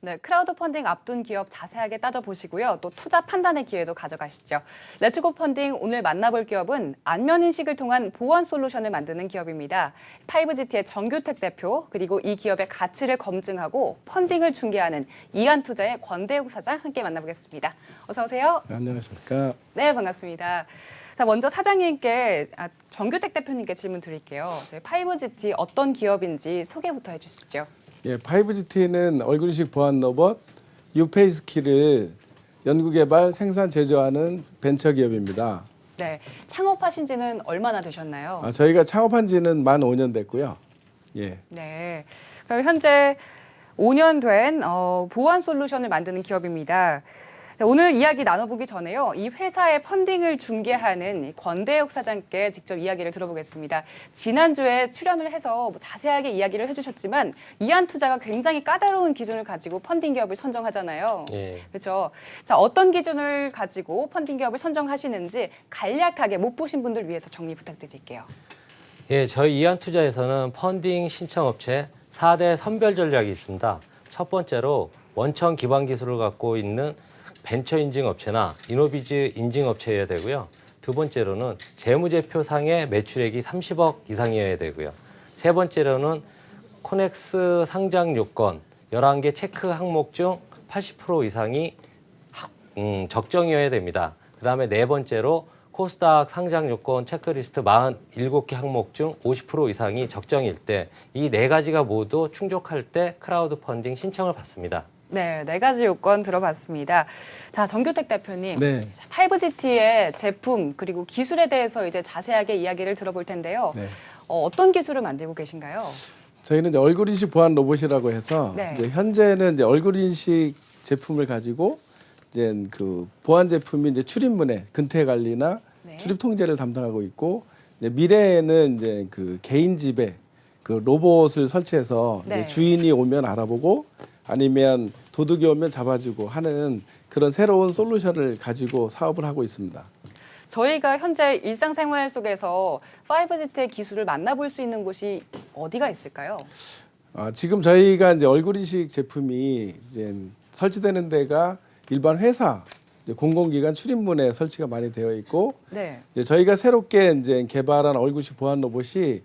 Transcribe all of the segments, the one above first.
네, 크라우드 펀딩 앞둔 기업 자세하게 따져보시고요. 또 투자 판단의 기회도 가져가시죠. 렛츠고 펀딩 오늘 만나볼 기업은 안면 인식을 통한 보안 솔루션을 만드는 기업입니다. 5GT의 정규택 대표, 그리고 이 기업의 가치를 검증하고 펀딩을 중개하는 이한투자의 권대욱 사장 함께 만나보겠습니다. 어서 오세요. 네, 안녕하십니까. 네, 반갑습니다. 자, 먼저 사장님께, 정규택 대표님께 질문 드릴게요. 5GT 어떤 기업인지 소개부터 해주시죠. 예, 5GT는 얼굴인식 보안 로봇 유페이스키를 연구개발, 생산, 제조하는 벤처 기업입니다. 네, 창업하신 지는 얼마나 되셨나요? 저희가 창업한 지는 만 5년 됐고요. 예. 네, 그럼 현재 5년 된 보안 솔루션을 만드는 기업입니다. 자, 오늘 이야기 나눠보기 전에요. 이 회사의 펀딩을 중개하는 권대욱 사장께 직접 이야기를 들어보겠습니다. 지난주에 출연을 해서 자세하게 이야기를 해주셨지만 이한투자가 굉장히 까다로운 기준을 가지고 펀딩 기업을 선정하잖아요. 예. 그렇죠. 자, 어떤 기준을 가지고 펀딩 기업을 선정하시는지 간략하게 못 보신 분들 위해서 정리 부탁드릴게요. 예, 저희 이한투자에서는 펀딩 신청업체 4대 선별 전략이 있습니다. 첫 번째로 원천 기반 기술을 갖고 있는 벤처 인증 업체나 이노비즈 인증 업체여야 되고요. 두 번째로는 재무제표상의 매출액이 30억 이상이어야 되고요. 세 번째로는 코넥스 상장 요건 11개 체크 항목 중 80% 이상이 적정이어야 됩니다. 그다음에 네 번째로 코스닥 상장 요건 체크리스트 47개 항목 중 50% 이상이 적정일 때 이 네 가지가 모두 충족할 때 크라우드 펀딩 신청을 받습니다. 네, 네 가지 요건 들어봤습니다. 자, 정규택 대표님, 네. 5GT의 제품 그리고 기술에 대해서 이제 자세하게 이야기를 들어볼 텐데요. 네. 어떤 기술을 만들고 계신가요? 저희는 이제 얼굴인식 보안 로봇이라고 해서 네. 이제 현재는 이제 얼굴인식 제품을 가지고 이제 그 보안 제품이 이제 출입문의 근태 관리나 네. 출입 통제를 담당하고 있고 이제 미래에는 이제 그 개인 집에 그 로봇을 설치해서 네. 이제 주인이 오면 알아보고 아니면 도둑이 오면 잡아주고 하는 그런 새로운 솔루션을 가지고 사업을 하고 있습니다. 저희가 현재 일상생활 속에서 5GT의 기술을 만나볼 수 있는 곳이 어디가 있을까요? 지금 저희가 이제 얼굴인식 제품이 이제 설치되는 데가 일반 회사, 이제 공공기관 출입문에 설치가 많이 되어 있고, 네. 이제 저희가 새롭게 이제 개발한 얼굴식 보안 로봇이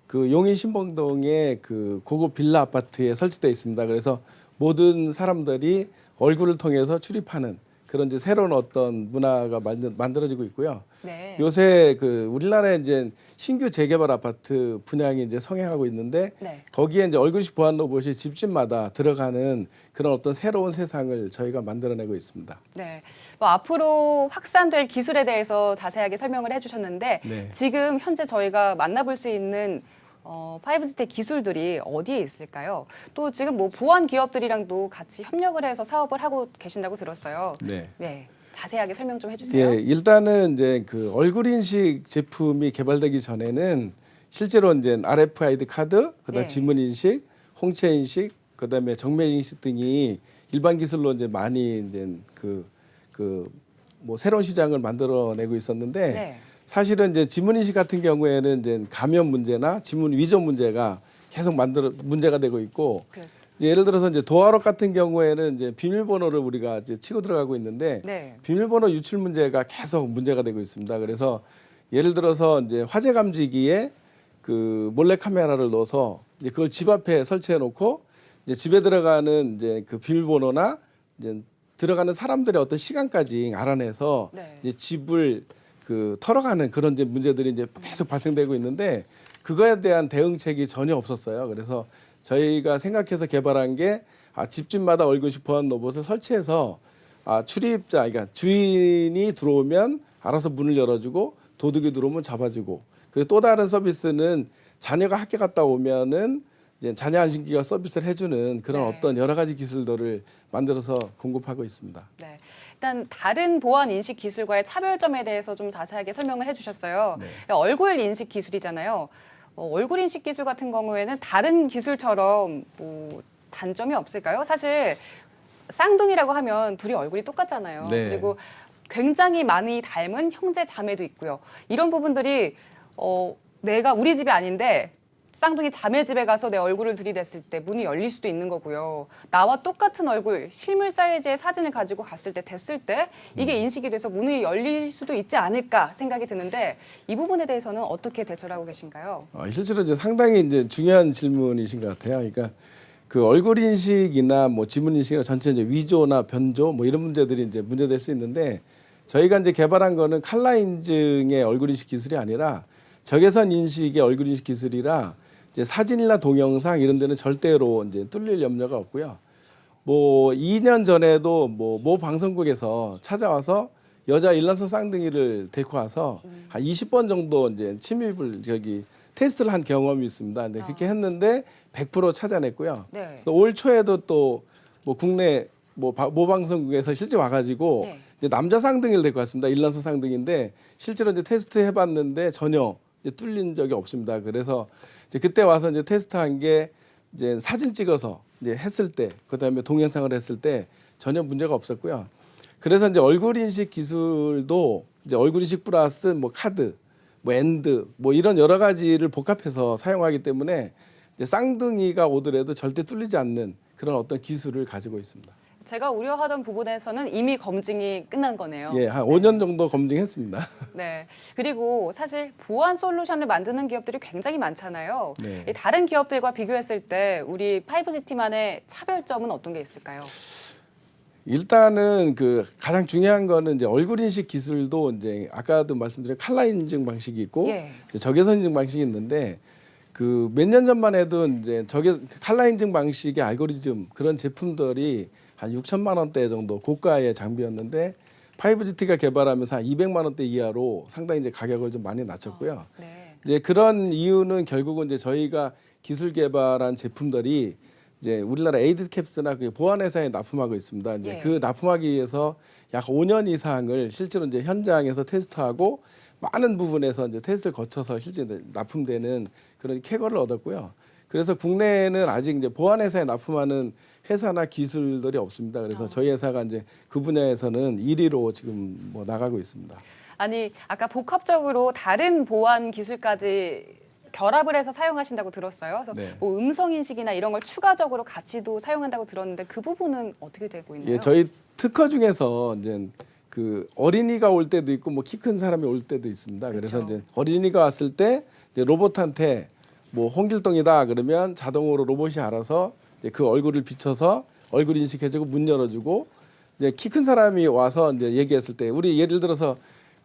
그 용인 신봉동의 그 고급 빌라 아파트에 설치되어 있습니다. 그래서 모든 사람들이 얼굴을 통해서 출입하는 그런 이제 새로운 어떤 문화가 만들어지고 있고요. 네. 요새 그 우리나라에 이제 신규 재개발 아파트 분양이 이제 성행하고 있는데 네. 거기에 이제 얼굴식 보안 로봇이 집집마다 들어가는 그런 어떤 새로운 세상을 저희가 만들어내고 있습니다. 네. 뭐 앞으로 확산될 기술에 대해서 자세하게 설명을 해주셨는데 네. 지금 현재 저희가 만나볼 수 있는 5GT 기술들이 어디에 있을까요? 또 지금 뭐 보안 기업들이랑도 같이 협력을 해서 사업을 하고 계신다고 들었어요. 네. 네. 자세하게 설명 좀 해주세요. 예, 일단은 이제 그 얼굴 인식 제품이 개발되기 전에는 실제로 이제 RFID 카드, 그다음 예. 지문 인식, 홍채 인식, 그다음에 정면 인식 등이 일반 기술로 이제 많이 이제 뭐 새로운 시장을 만들어내고 있었는데 네. 사실은 이제 지문 인식 같은 경우에는 이제 감염 문제나 지문 위조 문제가 계속 문제가 되고 있고 이제 예를 들어서 이제 도어록 같은 경우에는 이제 비밀번호를 우리가 이제 치고 들어가고 있는데 네. 비밀번호 유출 문제가 계속 문제가 되고 있습니다. 그래서 예를 들어서 이제 화재 감지기에 그 몰래 카메라를 넣어서 이제 그걸 집 앞에 설치해 놓고 이제 집에 들어가는 이제 그 비밀번호나 이제 들어가는 사람들의 어떤 시간까지 알아내서 네. 이제 집을 그 털어가는 그런 이제 문제들이 이제 계속 발생되고 있는데 그거에 대한 대응책이 전혀 없었어요. 그래서 저희가 생각해서 개발한 게 집집마다 얼굴식 보안 로봇을 설치해서 출입자, 그러니까 주인이 들어오면 알아서 문을 열어주고 도둑이 들어오면 잡아주고 그리고 또 다른 서비스는 자녀가 학교 갔다 오면은 이제 자녀 안심기가 서비스를 해주는 그런 네. 어떤 여러 가지 기술들을 만들어서 공급하고 있습니다. 네. 일단 다른 보안 인식 기술과의 차별점에 대해서 좀 자세하게 설명을 해주셨어요. 네. 얼굴 인식 기술이잖아요. 얼굴 인식 기술 같은 경우에는 다른 기술처럼 뭐 단점이 없을까요? 사실 쌍둥이라고 하면 둘이 얼굴이 똑같잖아요. 네. 그리고 굉장히 많이 닮은 형제 자매도 있고요. 이런 부분들이 내가 우리 집이 아닌데 쌍둥이 자매 집에 가서 내 얼굴을 들이댔을 때 문이 열릴 수도 있는 거고요. 나와 똑같은 얼굴, 실물 사이즈의 사진을 가지고 갔을 때, 됐을 때 이게 인식이 돼서 문이 열릴 수도 있지 않을까 생각이 드는데 이 부분에 대해서는 어떻게 대처를 하고 계신가요? 실제로 이제 상당히 이제 중요한 질문이신 것 같아요. 그러니까 그 얼굴 인식이나 뭐 지문 인식이나 전체 이제 위조나 변조 뭐 이런 문제들이 이제 문제될 수 있는데 저희가 이제 개발한 거는 칼라 인증의 얼굴 인식 기술이 아니라 적외선 인식의 얼굴 인식 기술이라 이제 사진이나 동영상 이런 데는 절대로 이제 뚫릴 염려가 없고요. 뭐 2년 전에도 모 방송국에서 찾아와서 여자 일란성 쌍둥이를 데리고 와서 한 20번 정도 이제 침입을 테스트를 한 경험이 있습니다. 근데 그렇게 했는데 100% 찾아냈고요. 네. 또 올 초에도 또 뭐 국내 모 방송국에서 실제 와가지고 네. 이제 남자 쌍둥이를 데리고 왔습니다. 일란성 쌍둥이인데 실제로 이제 테스트 해봤는데 전혀 이제 뚫린 적이 없습니다. 그래서 이제 그때 와서 이제 테스트한 게 이제 사진 찍어서 이제 했을 때, 그다음에 동영상을 했을 때 전혀 문제가 없었고요. 그래서 이제 얼굴 인식 기술도 이제 얼굴 인식 플러스 뭐 카드, 뭐 엔드, 뭐 이런 여러 가지를 복합해서 사용하기 때문에 이제 쌍둥이가 오더라도 절대 뚫리지 않는 그런 어떤 기술을 가지고 있습니다. 제가 우려하던 부분에서는 이미 검증이 끝난 거네요. 예, 한 5년 정도 검증했습니다. 네. 그리고 사실 보안 솔루션을 만드는 기업들이 굉장히 많잖아요. 네. 이 다른 기업들과 비교했을 때 우리 5GT만의 차별점은 어떤 게 있을까요? 일단은 그 가장 중요한 거는 이제 얼굴 인식 기술도 이제 아까도 말씀드린 칼라 인증 방식이 있고 예. 이제 적외선 인증 방식이 있는데 그 몇 년 전만 해도 이제 칼라 인증 방식의 알고리즘 그런 제품들이 한 6천만 원대 정도 고가의 장비였는데 5GT가 개발하면서 한 200만 원대 이하로 상당히 이제 가격을 좀 많이 낮췄고요. 네. 이제 그런 이유는 결국은 이제 저희가 기술 개발한 제품들이 이제 우리나라 에이드캡스나 그 보안회사에 납품하고 있습니다. 이제 예. 그 납품하기 위해서 약 5년 이상을 실제로 이제 현장에서 테스트하고 많은 부분에서 이제 테스트를 거쳐서 실제 납품되는 그런 쾌거를 얻었고요. 그래서 국내에는 아직 이제 보안회사에 납품하는 회사나 기술들이 없습니다. 그래서 저희 회사가 이제 그 분야에서는 1위로 지금 뭐 나가고 있습니다. 아니, 아까 복합적으로 다른 보안 기술까지 결합을 해서 사용하신다고 들었어요. 그래서 네. 뭐 음성 인식이나 이런 걸 추가적으로 같이도 사용한다고 들었는데 그 부분은 어떻게 되고 있나요? 예, 저희 특허 중에서 이제 그 어린이가 올 때도 있고 뭐 키 큰 사람이 올 때도 있습니다. 그래서 그렇죠. 이제 어린이가 왔을 때 이제 로봇한테 뭐 홍길동이다 그러면 자동으로 로봇이 알아서 이제 그 얼굴을 비춰서 얼굴 인식해주고 문 열어주고 이제 키 큰 사람이 와서 이제 얘기했을 때 우리 예를 들어서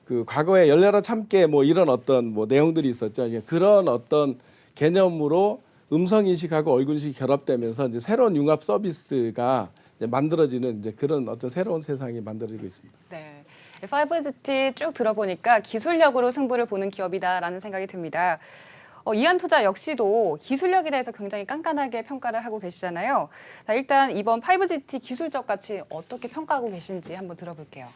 그 과거에 열려라 참깨 뭐 이런 어떤 뭐 내용들이 있었죠. 그런 어떤 개념으로 음성 인식하고 얼굴 인식이 결합되면서 이제 새로운 융합 서비스가 이제 만들어지는 이제 그런 어떤 새로운 세상이 만들어지고 있습니다. 네. 5GT 쭉 들어보니까 기술력으로 승부를 보는 기업이다라는 생각이 듭니다. 이한투자 역시도 기술력에 대해서 굉장히 깐깐하게 평가를 하고 계시잖아요. 자, 일단 이번 5GT 기술적 가치 어떻게 평가하고 계신지 한번 들어볼게요.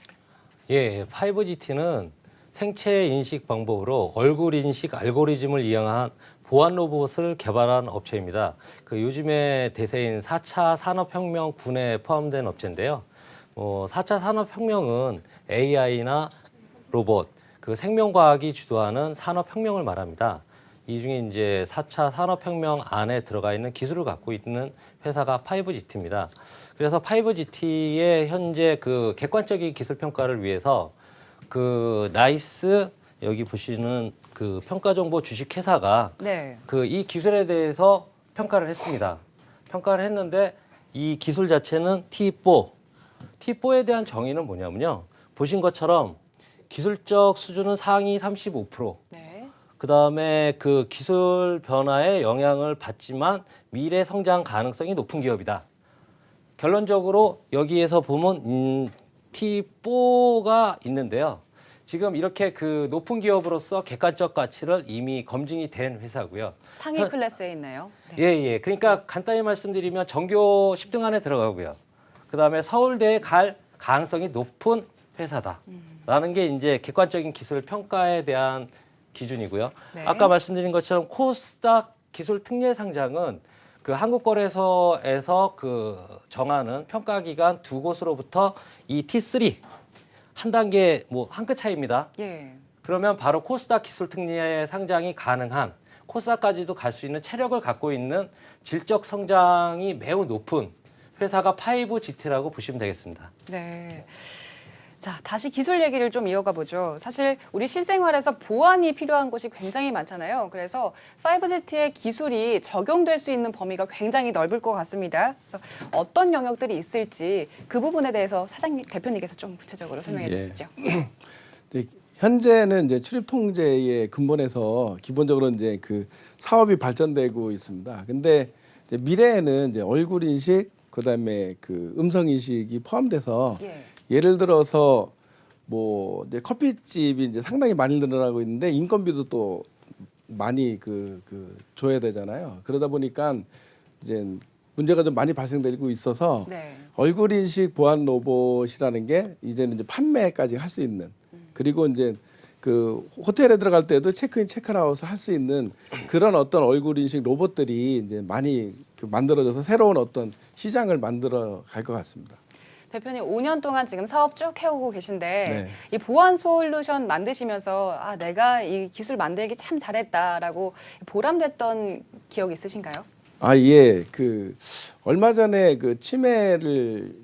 예, 5GT는 생체 인식 방법으로 얼굴 인식 알고리즘을 이용한 보안 로봇을 개발한 업체입니다. 그 요즘에 대세인 4차 산업혁명 군에 포함된 업체인데요. 4차 산업혁명은 AI나 로봇, 그 생명과학이 주도하는 산업혁명을 말합니다. 이 중에 이제 4차 산업혁명 안에 들어가 있는 기술을 갖고 있는 회사가 5GT입니다. 그래서 5GT의 현재 그 객관적인 기술 평가를 위해서 그 나이스 여기 보시는 그 평가정보 주식회사가 네. 그 이 기술에 대해서 평가를 했습니다. 평가를 했는데 이 기술 자체는 T4. T4에 대한 정의는 뭐냐면요. 보신 것처럼 기술적 수준은 상위 35%. 네. 그다음에 그 기술 변화에 영향을 받지만 미래 성장 가능성이 높은 기업이다. 결론적으로 여기에서 보면 T4가 있는데요. 지금 이렇게 그 높은 기업으로서 객관적 가치를 이미 검증이 된 회사고요. 상위 클래스에 있나요? 네. 예. 그러니까 간단히 말씀드리면 전교 10등 안에 들어가고요. 그다음에 서울대에 갈 가능성이 높은 회사다라는 게 이제 객관적인 기술 평가에 대한 기준이고요. 네. 아까 말씀드린 것처럼 코스닥 기술 특례 상장은 그 한국거래소에서 그 정하는 평가 기관 두 곳으로부터 이 T3 한 단계 뭐 한 끗 차이입니다. 예. 그러면 바로 코스닥 기술 특례 상장이 가능한 코스닥까지도 갈 수 있는 체력을 갖고 있는 질적 성장이 매우 높은 회사가 5GT라고 보시면 되겠습니다. 네. 자, 다시 기술 얘기를 좀 이어가 보죠. 사실 우리 실생활에서 보안이 필요한 곳이 굉장히 많잖아요. 그래서 5GT의 기술이 적용될 수 있는 범위가 굉장히 넓을 것 같습니다. 그래서 어떤 영역들이 있을지 그 부분에 대해서 대표님께서 좀 구체적으로 설명해 주시죠. 네, 현재는 이제 출입 통제의 근본에서 기본적으로 이제 그 사업이 발전되고 있습니다. 근데 이제 미래에는 이제 얼굴 인식, 그다음에 그 음성 인식이 포함돼서 예를 들어서 뭐 이제 커피집이 이제 상당히 많이 늘어나고 있는데 인건비도 또 많이 줘야 되잖아요. 그러다 보니까 이제 문제가 좀 많이 발생되고 있어서 얼굴 인식 보안 로봇이라는 게 이제는 이제 판매까지 할 수 있는, 그리고 이제 그 호텔에 들어갈 때도 체크인 체크아웃을 할 수 있는 그런 어떤 얼굴 인식 로봇들이 이제 많이 만들어져서 새로운 어떤 시장을 만들어 갈 것 같습니다. 대표님 5년 동안 지금 사업 쭉 해오고 계신데 이 보안 솔루션 만드시면서 아 내가 이 기술 만들기 참 잘했다라고 보람됐던 기억 있으신가요? 아, 예. 그 얼마 전에 그 치매를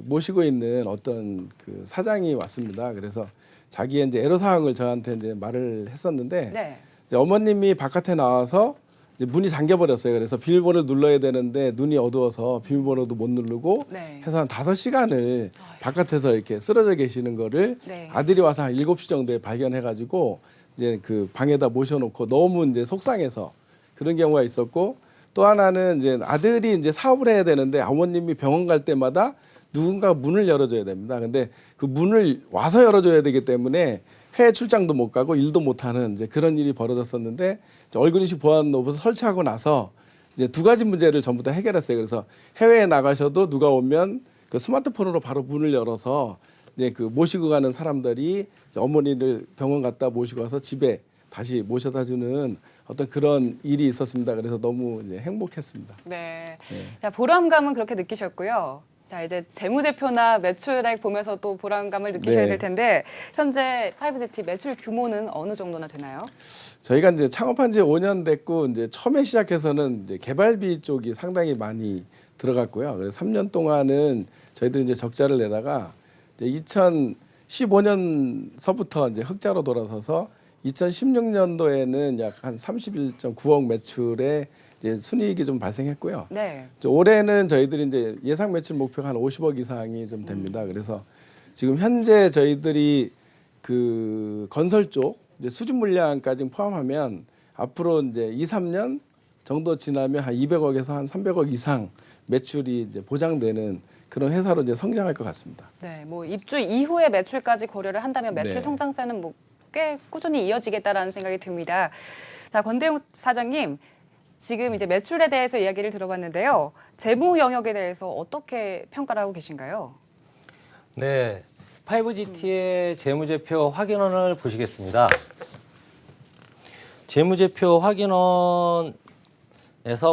모시고 있는 어떤 그 사장이 왔습니다. 그래서 자기의 이제 애로 사항을 저한테 이제 말을 했었는데 이제 어머님이 바깥에 나와서 이제 문이 잠겨 버렸어요. 그래서 비밀번호를 눌러야 되는데 눈이 어두워서 비밀번호도 못 누르고 해서 한 5시간을 바깥에서 이렇게 쓰러져 계시는 거를 아들이 와서 한 7시 정도에 발견해 가지고 이제 그 방에다 모셔 놓고 너무 이제 속상해서 그런 경우가 있었고, 또 하나는 이제 아들이 이제 사업을 해야 되는데 어머님이 병원 갈 때마다 누군가 문을 열어줘야 됩니다. 근데 그 문을 와서 열어줘야 되기 때문에 해외 출장도 못 가고 일도 못 하는 이제 그런 일이 벌어졌었는데, 얼굴인식 보안 로봇을 설치하고 나서 이제 2가지 문제를 전부 다 해결했어요. 그래서 해외에 나가셔도 누가 오면 그 스마트폰으로 바로 문을 열어서 이제 그 모시고 가는 사람들이 이제 어머니를 병원 갔다 모시고 와서 집에 다시 모셔다 주는 어떤 그런 일이 있었습니다. 그래서 너무 이제 행복했습니다. 네. 자, 보람감은 그렇게 느끼셨고요. 자, 이제 재무제표나 매출액 보면서 또 보람감을 느끼셔야 될 텐데 현재 5GT 매출 규모는 어느 정도나 되나요? 저희가 이제 창업한 지 5년 됐고 이제 처음에 시작해서는 이제 개발비 쪽이 상당히 많이 들어갔고요. 그래서 3년 동안은 저희들이 이제 적자를 내다가 이제 2015년서부터 이제 흑자로 돌아서서 2016년도에는 약 한 31.9억 매출에 이제 순이익이 좀 발생했고요. 올해는 저희들이 이제 예상 매출 목표가 한 50억 이상이 좀 됩니다. 그래서 지금 현재 저희들이 그 건설 쪽 이제 수준 물량까지 포함하면 앞으로 이제 2, 3년 정도 지나면 한 200억에서 한 300억 이상 매출이 이제 보장되는 그런 회사로 이제 성장할 것 같습니다. 네, 뭐 입주 이후에 매출까지 고려를 한다면 매출 성장세는 뭐 꽤 꾸준히 이어지겠다라는 생각이 듭니다. 자, 권대웅 사장님, 지금 이제 매출에 대해서 이야기를 들어봤는데요. 재무 영역에 대해서 어떻게 평가를 하고 계신가요? 네, 5GT의 재무제표 확인원을 보시겠습니다. 재무제표 확인원에서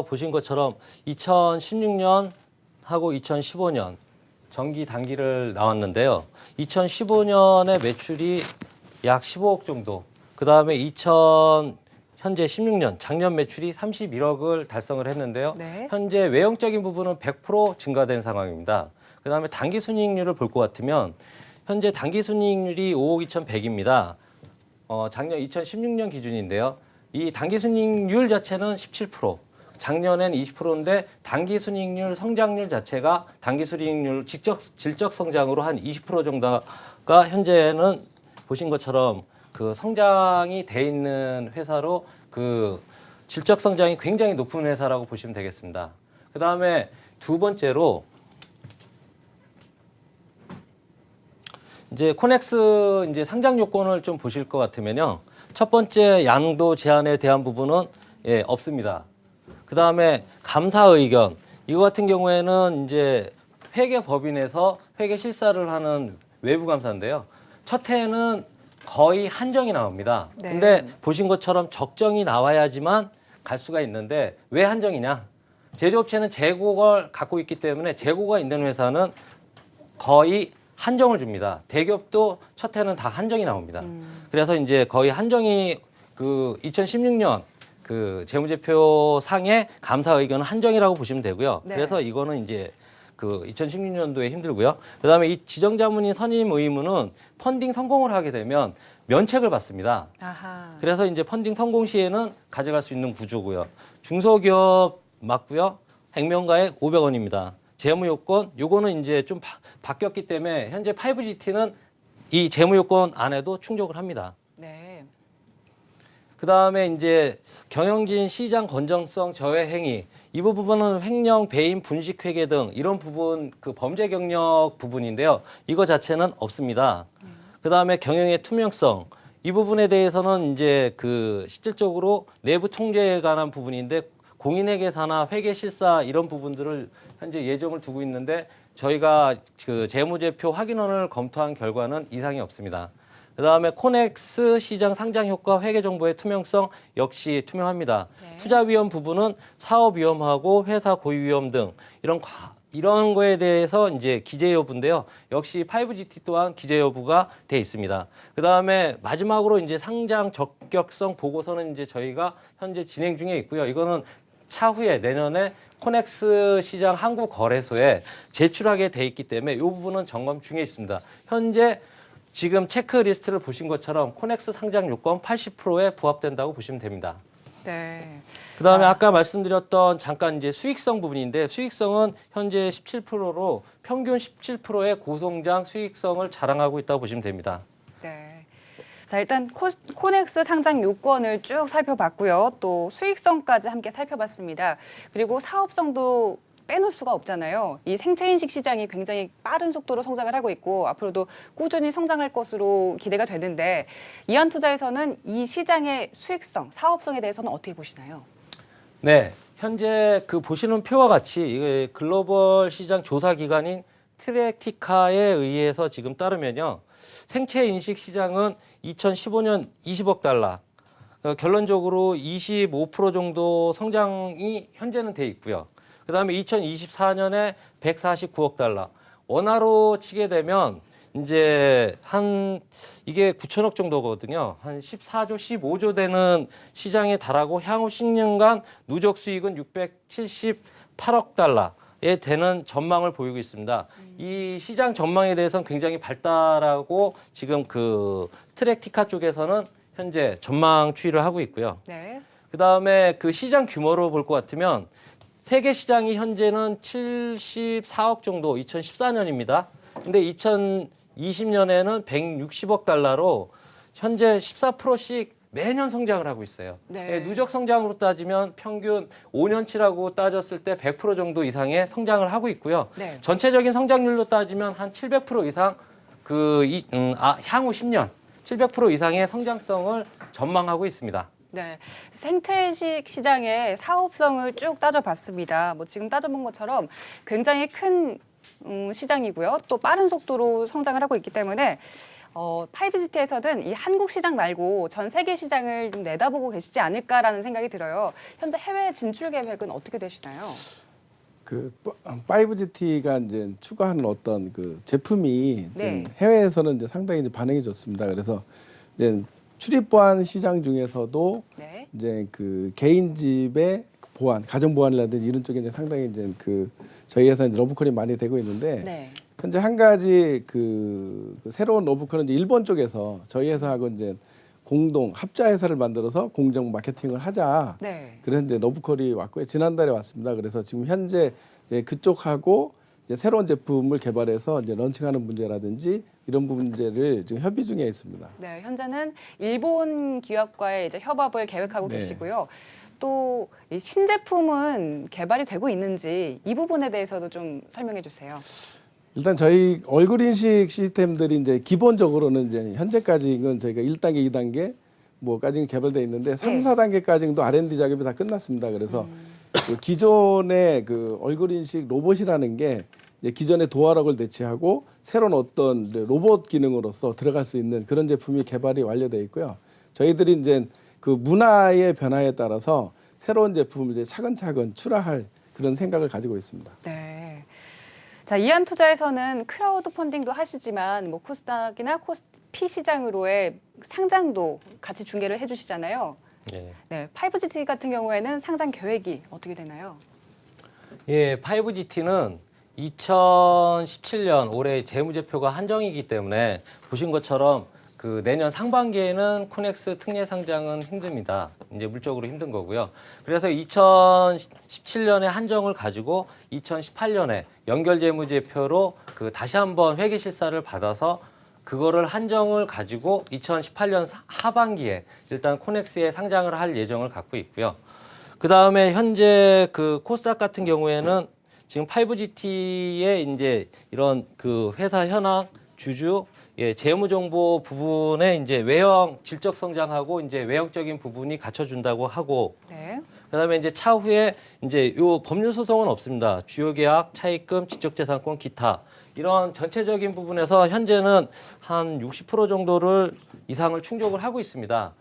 보신 것처럼 2016년하고 2015년 정기 단기를 나왔는데요. 2015년에 매출이 약 15억 정도, 그 다음에 현재 16년 작년 매출이 31억을 달성을 했는데요. 현재 외형적인 부분은 100% 증가된 상황입니다. 그 다음에 당기순이익률을 볼 것 같으면 현재 당기순이익률이 5억 2,100입니다. 작년 2016년 기준인데요. 이 당기순이익률 자체는 17%, 작년엔 20%인데 당기순이익률 성장률 자체가 당기순이익률 질적 성장으로 한 20% 정도가 현재는 보신 것처럼 그 성장이 돼 있는 회사로 그 질적 성장이 굉장히 높은 회사라고 보시면 되겠습니다. 그 다음에 두 번째로 이제 코넥스 이제 상장 요건을 좀 보실 것 같으면요. 첫 번째 양도 제한에 대한 부분은 없습니다. 그 다음에 감사 의견, 이거 같은 경우에는 이제 회계법인에서 회계 실사를 하는 외부 감사인데요. 첫 해에는 거의 한정이 나옵니다. 근데 보신 것처럼 적정이 나와야지만 갈 수가 있는데 왜 한정이냐? 제조업체는 재고를 갖고 있기 때문에 재고가 있는 회사는 거의 한정을 줍니다. 대기업도 첫 해는 다 한정이 나옵니다. 그래서 이제 거의 한정이 그 2016년 그 재무제표 상의 감사 의견은 한정이라고 보시면 되고요. 네. 그래서 이거는 이제 그 2016년도에 힘들고요. 그다음에 이 지정자문인 선임 의무는 펀딩 성공을 하게 되면 면책을 받습니다. 아하. 그래서 이제 펀딩 성공 시에는 가져갈 수 있는 구조고요. 중소기업 맞고요. 액면가액 500원입니다. 재무 요건 요거는 이제 좀 바뀌었기 때문에 현재 5GT는 이 재무 요건 안에도 충족을 합니다. 네. 그다음에 이제 경영진 시장 건전성 저해 행위 이 부분은 횡령, 배임, 분식 회계 등 이런 부분 그 범죄 경력 부분인데요. 이거 자체는 없습니다. 그다음에 경영의 투명성 이 부분에 대해서는 이제 그 실질적으로 내부 통제에 관한 부분인데 공인회계사나 회계 실사 이런 부분들을 현재 예정을 두고 있는데 저희가 그 재무제표 확인원을 검토한 결과는 이상이 없습니다. 그다음에 코넥스 시장 상장 효과 회계 정보의 투명성 역시 투명합니다. 네. 투자 위험 부분은 사업 위험하고 회사 고유 위험 등 이런 거에 대해서 이제 기재 여부인데요. 역시 5GT 또한 기재 여부가 돼 있습니다. 그다음에 마지막으로 이제 상장 적격성 보고서는 이제 저희가 현재 진행 중에 있고요. 이거는 차후에 내년에 코넥스 시장 한국거래소에 제출하게 돼 있기 때문에 이 부분은 점검 중에 있습니다. 현재 지금 체크리스트를 보신 것처럼 코넥스 상장 요건 80%에 부합된다고 보시면 됩니다. 네. 그다음에 아까 말씀드렸던 잠깐 이제 수익성 부분인데 수익성은 현재 17%로 평균 17%의 고성장 수익성을 자랑하고 있다고 보시면 됩니다. 네. 자, 일단 코넥스 상장 요건을 쭉 살펴봤고요. 또 수익성까지 함께 살펴봤습니다. 그리고 사업성도 빼놓을 수가 없잖아요. 이 생체인식 시장이 굉장히 빠른 속도로 성장을 하고 있고 앞으로도 꾸준히 성장할 것으로 기대가 되는데 이한투자에서는 이 시장의 수익성, 사업성에 대해서는 어떻게 보시나요? 네, 현재 그 보시는 표와 같이 이게 글로벌 시장 조사 기관인 트랙티카에 의해서 지금 따르면요. 생체 인식 시장은 2015년 20억 달러, 결론적으로 25% 정도 성장이 현재는 돼 있고요. 그다음에 2024년에 149억 달러. 원화로 치게 되면 이제 이게 9천억 정도거든요. 한 14조, 15조 되는 시장에 달하고 향후 10년간 누적 수익은 678억 달러에 되는 전망을 보이고 있습니다. 이 시장 전망에 대해서는 굉장히 발달하고 지금 그 트랙티카 쪽에서는 현재 전망 추이를 하고 있고요. 네. 그다음에 그 시장 규모로 볼 것 같으면 세계 시장이 현재는 74억 정도 2014년입니다. 근데 2020년에는 160억 달러로 현재 14%씩 매년 성장을 하고 있어요. 네. 누적 성장으로 따지면 평균 5년치라고 따졌을 때 100% 정도 이상의 성장을 하고 있고요. 네. 전체적인 성장률로 따지면 한 700% 이상 향후 10년 700% 이상의 성장성을 전망하고 있습니다. 네, 생체인식 시장의 사업성을 쭉 따져봤습니다. 뭐 지금 따져본 것처럼 굉장히 큰 시장이고요. 또 빠른 속도로 성장을 하고 있기 때문에 5GT에서는 이 한국 시장 말고 전 세계 시장을 좀 내다보고 계시지 않을까라는 생각이 들어요. 현재 해외 진출 계획은 어떻게 되시나요? 그 5GT가 이제 추가하는 어떤 그 제품이 네. 이제 해외에서는 이제 상당히 이제 반응이 좋습니다. 그래서 이제 출입 보안 시장 중에서도 네. 이제 그 개인 집의 보안, 가정 보안이라든지 이런 쪽에 이제 상당히 이제 그 저희 회사 이제 러브콜이 많이 되고 있는데 네. 현재 한 가지 그 새로운 러브콜은 이제 일본 쪽에서 저희 회사하고 이제 공동 합자 회사를 만들어서 공정 마케팅을 하자. 네. 그래서 이제 러브콜이 왔고요. 지난달에 왔습니다. 그래서 지금 현재 이제 그쪽하고 이제 새로운 제품을 개발해서 이제 런칭하는 문제라든지 이런 문제를 지금 협의 중에 있습니다. 네, 현재는 일본 기업과의 이제 협업을 계획하고 네. 계시고요. 또 이 신제품은 개발이 되고 있는지 이 부분에 대해서도 좀 설명해 주세요. 일단 저희 얼굴 인식 시스템들이 이제 기본적으로는 이제 현재까지는 저희가 1단계, 2단계 뭐까지는 개발돼 있는데 3, 4단계까지도 R&D 작업이 다 끝났습니다. 그래서 그 기존의 그 얼굴 인식 로봇이라는 게 이제 기존의 도어락을 대체하고 새로운 어떤 이제 로봇 기능으로서 들어갈 수 있는 그런 제품이 개발이 완료돼 있고요. 저희들이 이제 그 문화의 변화에 따라서 새로운 제품을 이제 차근차근 출하할 그런 생각을 가지고 있습니다. 네. 자, 이한투자에서는 크라우드 펀딩도 하시지만 뭐 코스닥이나 코스피 시장으로의 상장도 같이 중개를 해주시잖아요. 예. 네, 5GT 같은 경우에는 상장 계획이 어떻게 되나요? 예, 5GT는 2017년 올해 재무제표가 한정이기 때문에 보신 것처럼 그 내년 상반기에는 코넥스 특례 상장은 힘듭니다. 이제 물적으로 힘든 거고요. 그래서 2017년에 한정을 가지고 2018년에 연결 재무제표로 그 다시 한번 회계 실사를 받아서 그거를 한정을 가지고 2018년 하반기에 일단 코넥스에 상장을 할 예정을 갖고 있고요. 그 다음에 현재 그 코스닥 같은 경우에는 지금 5GT의 이제 이런 그 회사 현황, 주주, 예, 재무 정보 부분에 이제 외형 질적 성장하고 이제 외형적인 부분이 갖춰준다고 하고, 네. 그다음에 이제 차후에 이제 요 법률 소송은 없습니다. 주요 계약, 차입금, 지적재산권, 기타 이런 전체적인 부분에서 현재는 한 60% 정도를 이상을 충족을 하고 있습니다.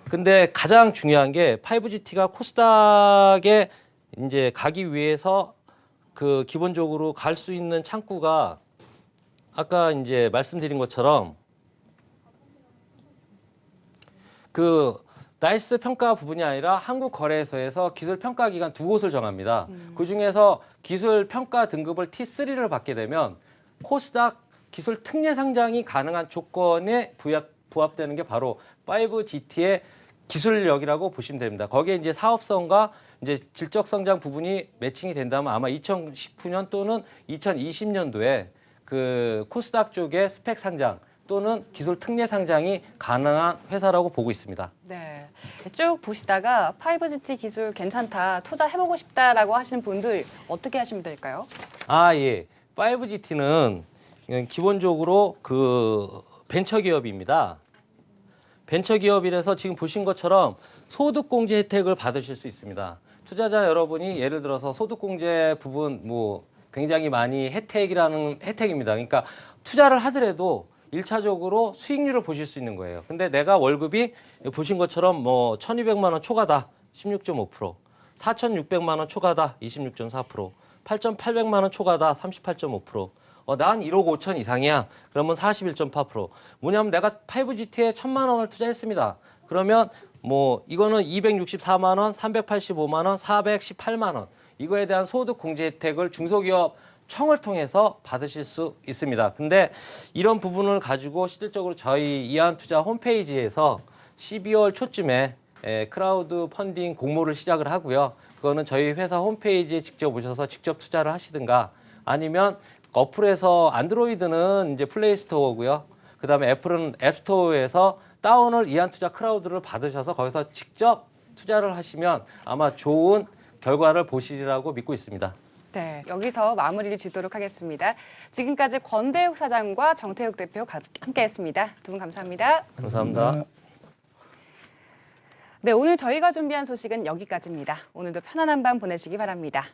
근데 가장 중요한 게 5GT가 코스닥에 이제 가기 위해서 그 기본적으로 갈 수 있는 창구가 아까 이제 말씀드린 것처럼 그 나이스 평가 부분이 아니라 한국거래소에서 기술 평가 기관 두 곳을 정합니다. 그 중에서 기술 평가 등급을 T3를 받게 되면 코스닥 기술 특례 상장이 가능한 조건에 부합되는 게 바로 5GT의 기술력이라고 보시면 됩니다. 거기에 이제 사업성과 이제 질적 성장 부분이 매칭이 된다면 아마 2019년 또는 2020년도에 그 코스닥 쪽의 스펙 상장 또는 기술 특례 상장이 가능한 회사라고 보고 있습니다. 네. 쭉 보시다가 5GT 기술 괜찮다, 투자해보고 싶다라고 하시는 분들 어떻게 하시면 될까요? 아, 예. 5GT는 기본적으로 그 벤처 기업입니다. 벤처 기업이라서 지금 보신 것처럼 소득공제 혜택을 받으실 수 있습니다. 투자자 여러분이 예를 들어서 소득공제 부분 뭐 굉장히 많이 혜택입니다. 그러니까 투자를 하더라도 1차적으로 수익률을 보실 수 있는 거예요. 근데 내가 월급이 보신 것처럼 뭐 1,200만 원 초과다 16.5%, 4,600만 원 초과다 26.4%, 8,800만 원 초과다 38.5%. 난 1억 5천 이상이야. 그러면 41.8%. 뭐냐면 내가 5GT에 1,000만 원을 투자했습니다. 그러면 뭐 이거는 264만 원, 385만 원, 418만 원. 이거에 대한 소득 공제 혜택을 중소기업 청을 통해서 받으실 수 있습니다. 근데 이런 부분을 가지고 실질적으로 저희 이한투자 홈페이지에서 12월 초쯤에 크라우드 펀딩 공모를 시작을 하고요. 그거는 저희 회사 홈페이지에 직접 오셔서 직접 투자를 하시든가 아니면 어플에서 안드로이드는 이제 플레이스토어고요. 그다음에 애플은 앱스토어에서 다운을 이한투자 크라우드를 받으셔서 거기서 직접 투자를 하시면 아마 좋은 결과를 보시리라고 믿고 있습니다. 네, 여기서 마무리를 짓도록 하겠습니다. 지금까지 권대욱 사장과 정태욱 대표 함께했습니다. 두 분 감사합니다. 감사합니다. 네, 오늘 저희가 준비한 소식은 여기까지입니다. 오늘도 편안한 밤 보내시기 바랍니다.